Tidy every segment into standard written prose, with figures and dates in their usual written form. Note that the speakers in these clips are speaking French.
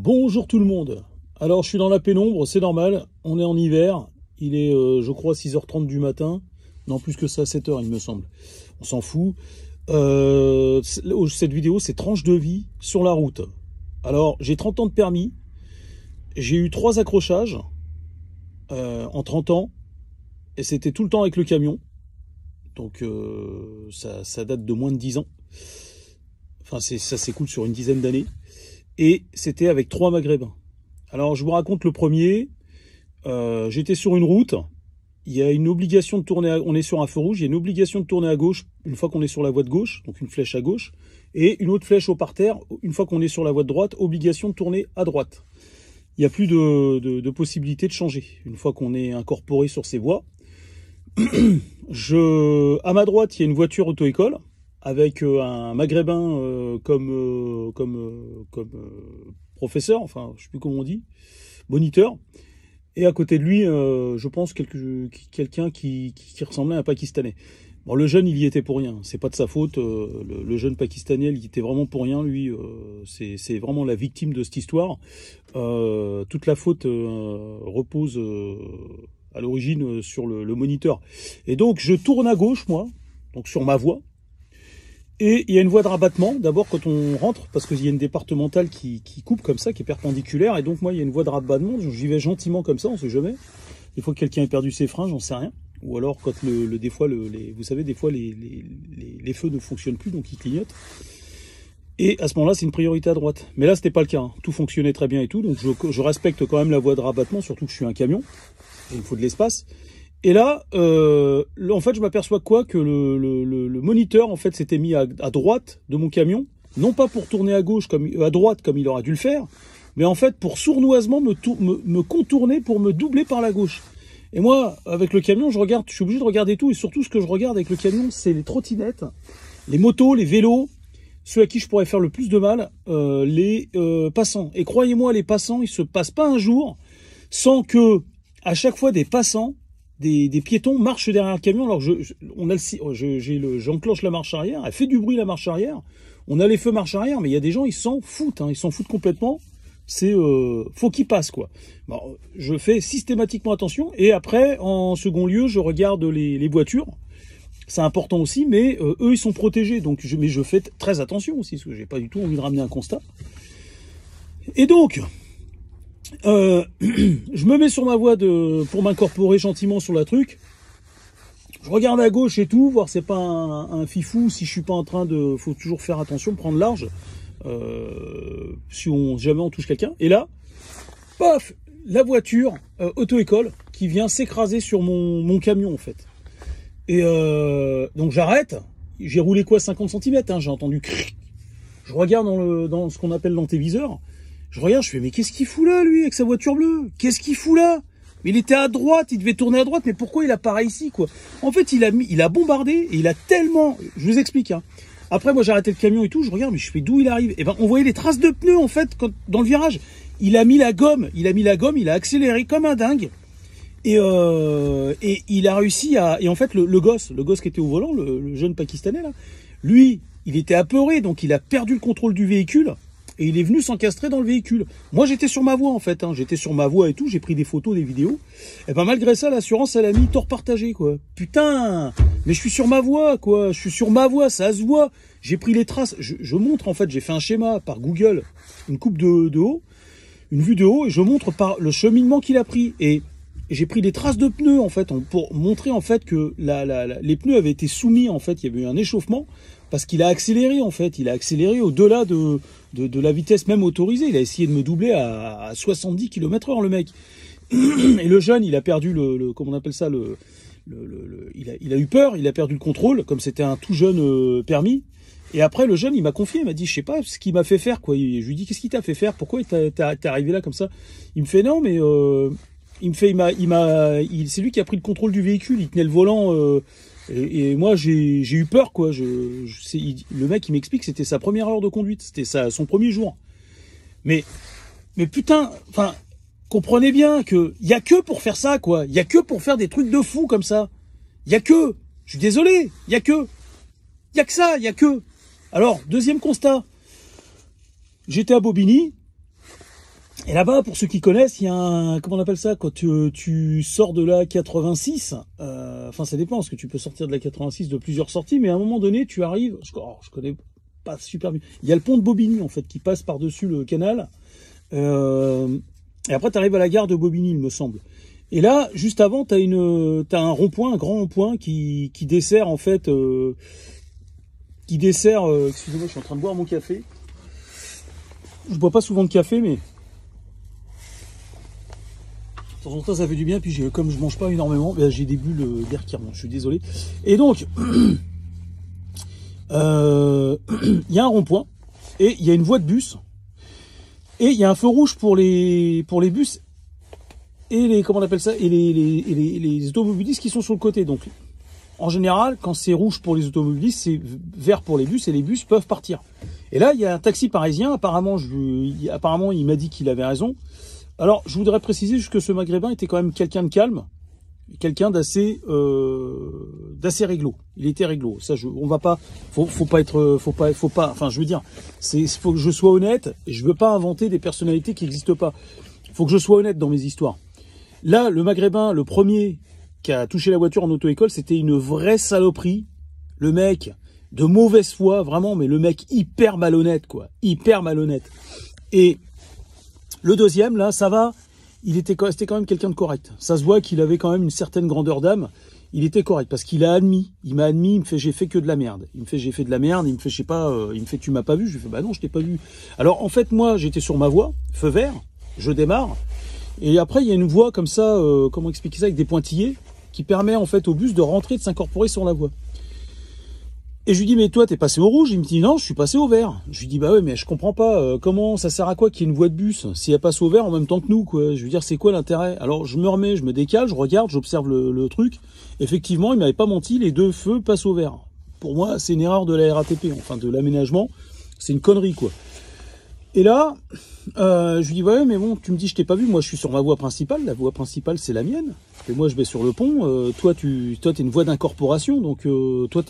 Bonjour tout le monde. Alors je suis dans la pénombre, c'est normal, on est en hiver, il est je crois 6h30 du matin, non plus que ça, 7h il me semble, on s'en fout. Cette vidéo c'est tranche de vie sur la route. Alors j'ai 30 ans de permis, j'ai eu 3 accrochages en 30 ans, et c'était tout le temps avec le camion, donc ça date de moins de 10 ans, enfin ça s'écoule sur une dizaine d'années. Et c'était avec 3 maghrébins. Alors je vous raconte le premier. J'étais sur une route. Il y a une obligation de tourner. On est sur un feu rouge. Il y a une obligation de tourner à gauche une fois qu'on est sur la voie de gauche, donc une flèche à gauche, et une autre flèche au parterre une fois qu'on est sur la voie de droite. Obligation de tourner à droite. Il n'y a plus de possibilité de changer une fois qu'on est incorporé sur ces voies. À ma droite, il y a une voiture auto-école avec un maghrébin comme professeur, enfin je sais plus comment on dit, moniteur, et à côté de lui je pense quelqu'un qui ressemblait à un Pakistanais. Bon, le jeune il y était pour rien, c'est pas de sa faute, le jeune Pakistanais il y était vraiment pour rien, lui c'est vraiment la victime de cette histoire. Toute la faute repose à l'origine sur le moniteur. Et donc je tourne à gauche moi, donc sur ma voie. Et il y a une voie de rabattement, d'abord quand on rentre, parce qu'il y a une départementale qui coupe comme ça, qui est perpendiculaire, et donc moi il y a une voie de rabattement, j'y vais gentiment comme ça, on sait jamais. Des fois que quelqu'un a perdu ses freins, j'en sais rien. Ou alors quand des fois, vous savez, des fois les feux ne fonctionnent plus, donc ils clignotent. Et à ce moment-là, c'est une priorité à droite. Mais là, c'était pas le cas, hein. Tout fonctionnait très bien et tout, donc je respecte quand même la voie de rabattement, surtout que je suis un camion, et il me faut de l'espace. Et là, en fait, je m'aperçois quoi que le moniteur, en fait, s'était mis à droite de mon camion, non pas pour tourner à droite comme il aurait dû le faire, mais en fait pour sournoisement me contourner pour me doubler par la gauche. Et moi, avec le camion, je suis obligé de regarder tout, et surtout ce que je regarde avec le camion, c'est les trottinettes, les motos, les vélos, ceux à qui je pourrais faire le plus de mal, les passants. Et croyez-moi, les passants, il se passe pas un jour sans que, à chaque fois, des passants, des piétons marchent derrière le camion. Alors j'enclenche la marche arrière, elle fait du bruit la marche arrière, on a les feux marche arrière, mais il y a des gens, ils s'en foutent, hein, ils s'en foutent complètement. C'est faut qu'ils passent quoi. Bon, je fais systématiquement attention, et après en second lieu je regarde les voitures, c'est important aussi, mais eux ils sont protégés, donc mais je fais très attention aussi, parce que j'ai pas du tout envie de ramener un constat. Et donc je me mets sur ma voie pour m'incorporer gentiment sur la truc. Je regarde à gauche et tout, voir c'est pas un fifou, si je suis pas en train de... Faut toujours faire attention, prendre large, si jamais on touche quelqu'un. Et là, paf, la voiture auto-école qui vient s'écraser sur mon camion en fait. Et donc j'arrête, j'ai roulé quoi, 50 cm, hein, j'ai entendu cric. Je regarde dans ce qu'on appelle l'antéviseur. Je regarde, je fais, mais qu'est-ce qu'il fout là, lui, avec sa voiture bleue? Qu'est-ce qu'il fout là? Mais il était à droite, il devait tourner à droite, mais pourquoi il apparaît ici, quoi? En fait, il a bombardé, et il a tellement... Je vous explique, hein. Après, moi, j'ai arrêté le camion et tout, je regarde, mais je fais d'où il arrive? Et ben, on voyait les traces de pneus, en fait, dans le virage. Il a mis la gomme, il a accéléré comme un dingue. Et il a réussi à... Et en fait, le gosse qui était au volant, le jeune Pakistanais, là, lui, il était apeuré, donc il a perdu le contrôle du véhicule. Et il est venu s'encastrer dans le véhicule. Moi, j'étais sur ma voie, en fait. Hein. J'étais sur ma voie et tout. J'ai pris des photos, des vidéos. Et ben, malgré ça, l'assurance, elle a mis tort partagé, quoi. Putain! Mais je suis sur ma voie, quoi. Je suis sur ma voie, ça se voit. J'ai pris les traces. Je montre, en fait, j'ai fait un schéma par Google, une coupe de haut, une vue de haut, et je montre par le cheminement qu'il a pris. Et j'ai pris des traces de pneus, en fait, pour montrer, en fait, que les pneus avaient été soumis, en fait. Il y avait eu un échauffement. Parce qu'il a accéléré, en fait. Il a accéléré au-delà de la vitesse même autorisée. Il a essayé de me doubler à 70 km/h, le mec. Et le jeune, il a perdu comment on appelle ça, il a eu peur, il a perdu le contrôle, comme c'était un tout jeune permis. Et après, le jeune, il m'a confié, il m'a dit, je sais pas ce qu'il m'a fait faire, quoi. Je lui dis, qu'est-ce qu'il t'a fait faire? Pourquoi t'es arrivé là comme ça? Il me fait, non, mais c'est lui qui a pris le contrôle du véhicule, il tenait le volant, et moi j'ai eu peur, quoi. Le mec il m'explique que c'était sa première heure de conduite, c'était son premier jour. Mais putain, enfin, comprenez bien que y a que pour faire ça, quoi. Y a que pour faire des trucs de fou comme ça. Y a que, je suis désolé, y a que ça, y a que. Alors, deuxième constat. J'étais à Bobigny. Et là-bas, pour ceux qui connaissent, il y a un, comment on appelle ça, quand tu sors de la 86, enfin ça dépend, parce que tu peux sortir de la 86 de plusieurs sorties, mais à un moment donné, tu arrives, je connais pas super bien, il y a le pont de Bobigny, en fait, qui passe par-dessus le canal, et après tu arrives à la gare de Bobigny, il me semble. Et là, juste avant, t'as un rond-point, un grand rond-point qui dessert, en fait, excusez-moi, je suis en train de boire mon café. Je bois pas souvent de café, mais de temps en temps ça fait du bien, puis comme je mange pas énormément, ben, j'ai des bulles d'air qui remontent, je suis désolé. Et donc, il y a un rond-point, et il y a une voie de bus, et il y a un feu rouge pour les bus, et les, comment on appelle ça, et les automobilistes qui sont sur le côté. Donc, en général, quand c'est rouge pour les automobilistes, c'est vert pour les bus, et les bus peuvent partir. Et là, il y a un taxi parisien, apparemment il m'a dit qu'il avait raison. Alors, je voudrais préciser juste que ce Maghrébin était quand même quelqu'un de calme, quelqu'un d'assez réglo. Il était réglo. Ça, on va pas, faut pas. Enfin, je veux dire, faut que je sois honnête. Et je veux pas inventer des personnalités qui n'existent pas. Faut que je sois honnête dans mes histoires. Là, le Maghrébin, le premier qui a touché la voiture en auto-école, c'était une vraie saloperie. Le mec de mauvaise foi, vraiment, mais le mec hyper malhonnête, quoi, hyper malhonnête. Et le deuxième, là, ça va, c'était quand même quelqu'un de correct. Ça se voit qu'il avait quand même une certaine grandeur d'âme. Il était correct parce qu'il m'a admis, il me fait, j'ai fait que de la merde. Il me fait, j'ai fait de la merde, il me fait, je sais pas, il me fait, tu m'as pas vu? Je lui fais, bah non, je t'ai pas vu. Alors, en fait, moi, j'étais sur ma voie, feu vert, je démarre. Et après, il y a une voie comme ça, comment expliquer ça, avec des pointillés, qui permet, en fait, au bus de rentrer, de s'incorporer sur la voie. Et je lui dis, mais toi, t'es passé au rouge? Il me dit, non, je suis passé au vert. Je lui dis, bah ouais, mais je comprends pas, comment, ça sert à quoi qu'il y ait une voie de bus si elle passe au vert en même temps que nous, quoi? Je veux dire, c'est quoi l'intérêt? Alors, je me remets, je me décale, je regarde, j'observe le truc. Effectivement, il m'avait pas menti, les deux feux passent au vert. Pour moi, c'est une erreur de la RATP, enfin, de l'aménagement. C'est une connerie, quoi. Et là, je lui dis, ouais, mais bon, tu me dis, je t'ai pas vu, moi, je suis sur ma voie principale. La voie principale, c'est la mienne. Et moi, je vais sur le pont. Toi, t'es une voie d'incorporation. Donc, toi,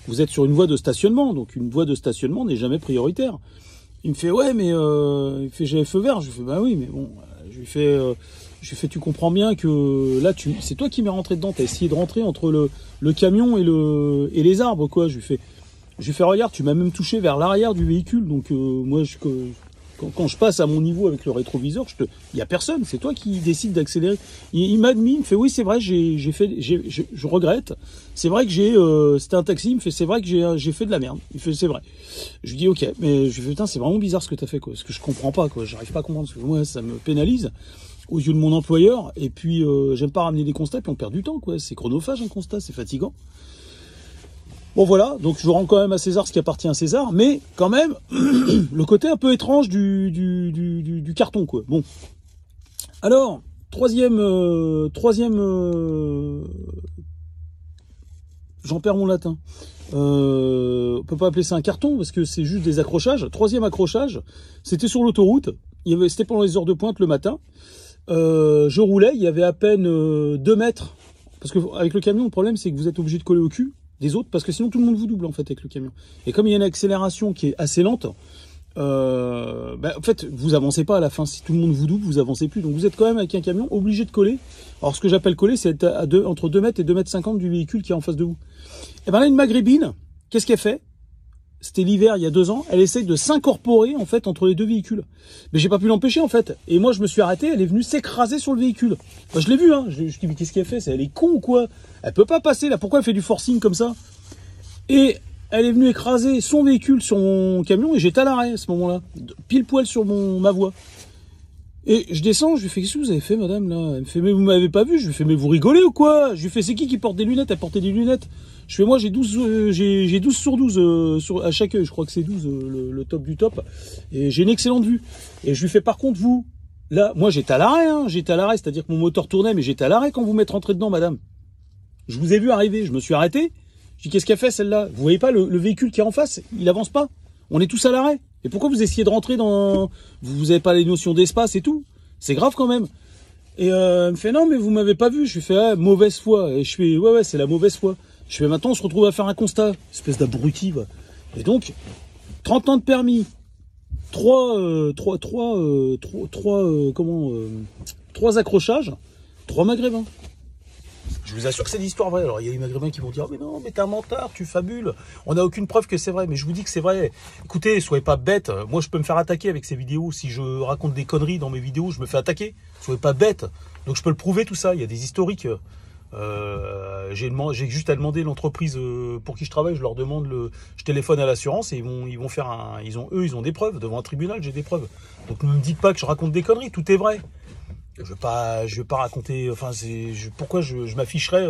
vous êtes sur une voie de stationnement. Donc, une voie de stationnement n'est jamais prioritaire. Il me fait, ouais, mais j'avais feu vert. Je lui fais, bah oui, mais bon, je lui fais, tu comprends bien que là, c'est toi qui m'es rentré dedans. T'as essayé de rentrer entre le camion et les arbres, quoi. Je lui fais, regarde, tu m'as même touché vers l'arrière du véhicule. Donc, moi, quand je passe à mon niveau avec le rétroviseur, il y a personne, c'est toi qui décides d'accélérer. Il m'a admis, il me fait, oui, c'est vrai, je regrette. C'est vrai que c'était un taxi, il me fait, c'est vrai que j'ai fait de la merde. Il fait, c'est vrai. Je lui dis, ok, mais je lui fais, putain, c'est vraiment bizarre ce que t'as fait, quoi. Parce que je comprends pas, quoi. J'arrive pas à comprendre, parce que moi, ça me pénalise aux yeux de mon employeur. Et puis, j'aime pas ramener des constats, puis on perd du temps, quoi. C'est chronophage, un constat, c'est fatigant. Bon voilà, donc je rends quand même à César ce qui appartient à César, mais quand même, le côté un peu étrange du carton, quoi. Bon. Alors, troisième, j'en perds mon latin. On peut pas appeler ça un carton, parce que c'est juste des accrochages. Troisième accrochage, c'était sur l'autoroute, c'était pendant les heures de pointe le matin. Je roulais, il y avait à peine 2 mètres, parce que avec le camion, le problème c'est que vous êtes obligé de coller au cul des autres, parce que sinon tout le monde vous double en fait avec le camion. Et comme il y a une accélération qui est assez lente, en fait vous avancez pas à la fin. Si tout le monde vous double, vous avancez plus. Donc vous êtes quand même avec un camion obligé de coller. Alors ce que j'appelle coller, c'est entre 2 mètres et 2 mètres 50 du véhicule qui est en face de vous. Et ben là, une maghrébine, qu'est-ce qu'elle fait? C'était l'hiver il y a 2 ans, elle essaye de s'incorporer en fait entre les deux véhicules. Mais j'ai pas pu l'empêcher en fait. Et moi je me suis arrêté, elle est venue s'écraser sur le véhicule. Moi, je l'ai vu, hein. Je dis mais qu'est-ce qu'elle fait? Elle est con ou quoi? Elle peut pas passer là, pourquoi elle fait du forcing comme ça? Et elle est venue écraser son véhicule sur mon camion et j'étais à l'arrêt à ce moment-là, pile poil sur ma voie. Et je descends, je lui fais, qu'est-ce que vous avez fait, madame, là? Elle me fait, mais vous m'avez pas vu? Je lui fais, mais vous rigolez ou quoi? Je lui fais, c'est qui porte des lunettes? Elle portait des lunettes. Je fais, moi, j'ai 12 sur 12, à chaque œil. Je crois que c'est 12, le top du top. Et j'ai une excellente vue. Et je lui fais, par contre, vous, là, moi, j'étais à l'arrêt, hein. J'étais à l'arrêt, c'est-à-dire que mon moteur tournait, mais j'étais à l'arrêt quand vous m'êtes rentré dedans, madame. Je vous ai vu arriver, je me suis arrêté. Je dis, qu'est-ce qu'elle fait, celle-là? Vous voyez pas le véhicule qui est en face? Il avance pas. On est tous à l'arrêt. Et pourquoi vous essayez de rentrer dans, vous avez pas les notions d'espace et tout? C'est grave quand même. Et elle me fait, non, mais vous m'avez pas vu. Je lui fais, ah, mauvaise foi. Et je fais, ouais, c'est la mauvaise foi. Je fais, maintenant, on se retrouve à faire un constat. Espèce d'abruti, va. Et donc, 30 ans de permis, trois accrochages, 3 maghrébins. Je vous assure que c'est l'histoire vraie. Alors, il y a des maghrébins qui vont dire, mais non, mais t'es un mentard, tu fabules. On n'a aucune preuve que c'est vrai, mais je vous dis que c'est vrai. Écoutez, soyez pas bêtes. Moi, je peux me faire attaquer avec ces vidéos. Si je raconte des conneries dans mes vidéos, je me fais attaquer. Soyez pas bêtes. Donc, je peux le prouver, tout ça. Il y a des historiques. J'ai juste à demander l'entreprise pour qui je travaille. Je leur demande je téléphone à l'assurance et ils vont faire ils ont des preuves. Devant un tribunal, j'ai des preuves. Donc, ne me dites pas que je raconte des conneries. Tout est vrai. Je veux pas raconter. Enfin, pourquoi je m'afficherais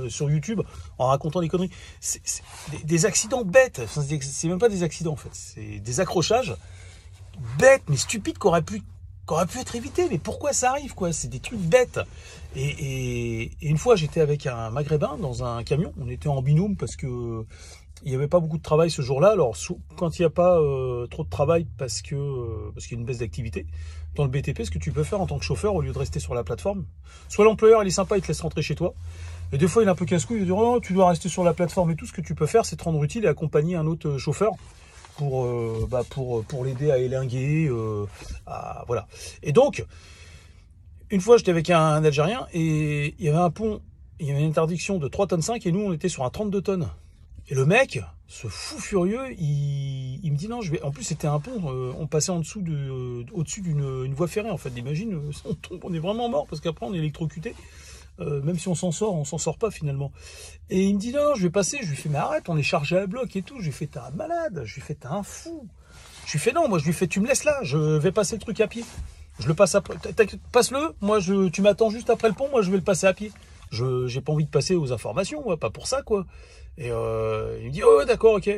sur YouTube en racontant des conneries. C'est des accidents bêtes. Enfin, c'est même pas des accidents en fait. C'est des accrochages bêtes, mais stupides qu'auraient pu être évités. Mais pourquoi ça arrive quoi? C'est des trucs bêtes. Et une fois, j'étais avec un Maghrébin dans un camion. On était en binôme parce que il n'y avait pas beaucoup de travail ce jour-là. Alors, quand il n'y a pas trop de travail parce qu'il y a une baisse d'activité, dans le BTP, ce que tu peux faire en tant que chauffeur, au lieu de rester sur la plateforme, soit l'employeur, il est sympa, il te laisse rentrer chez toi, et des fois, il est un peu casse-couille, il dit, oh, tu dois rester sur la plateforme et tout. Ce que tu peux faire, c'est te rendre utile et accompagner un autre chauffeur pour l'aider à élinguer, voilà. Et donc, une fois, j'étais avec un Algérien, et il y avait un pont, il y avait une interdiction de 3,5 tonnes, et nous, on était sur un 32 tonnes. Et le mec, ce fou furieux, il me dit non, en plus c'était un pont, on passait au-dessus d'une voie ferrée en fait. Imagine, on est vraiment mort parce qu'après on est électrocuté. Même si on s'en sort pas finalement. Et il me dit non, je vais passer. Je lui fais mais arrête, on est chargé à bloc et tout. Je lui fais t'es un malade. Je lui fais t'es un fou. Je lui fais non, moi je lui fais tu me laisses là, je vais passer le truc à pied. Je le passe après. Passe-le. Moi tu m'attends juste après le pont. Moi je vais le passer à pied. J'ai pas envie de passer aux informations, moi, pas pour ça quoi. Et il me dit oh d'accord, ok.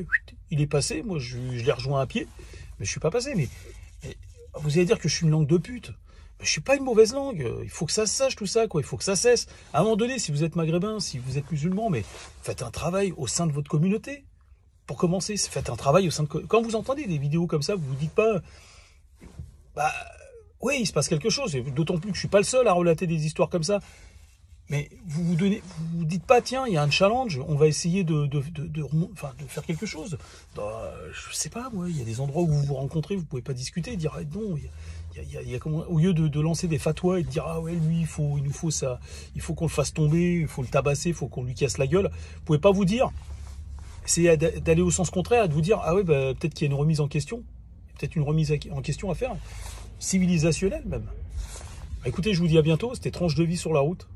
Il est passé. Moi je l'ai rejoint à pied, mais je suis pas passé. Mais vous allez dire que je suis une langue de pute. Je suis pas une mauvaise langue. Il faut que ça se sache tout ça, quoi. Il faut que ça cesse. À un moment donné, si vous êtes maghrébin, si vous êtes musulman, mais faites un travail au sein de votre communauté. Pour commencer, faites un travail au sein de. Quand vous entendez des vidéos comme ça, vous vous dites pas, bah oui, il se passe quelque chose. Et d'autant plus que je suis pas le seul à relater des histoires comme ça. Mais vous vous dites pas, tiens, il y a un challenge, on va essayer de faire quelque chose. Je sais pas, moi, il y a des endroits où vous vous rencontrez, vous pouvez pas discuter, dire ah, non. Il y a comment, au lieu de lancer des fatwas et de dire ah ouais lui il nous faut ça, il faut qu'on le fasse tomber, il faut le tabasser, il faut qu'on lui casse la gueule. Vous pouvez pas vous dire, c'est d'aller au sens contraire et de vous dire ah ouais bah, peut-être qu'il y a une remise en question, peut-être une remise en question à faire, civilisationnelle même. Écoutez, je vous dis à bientôt, c'était Tranche de vie sur la route.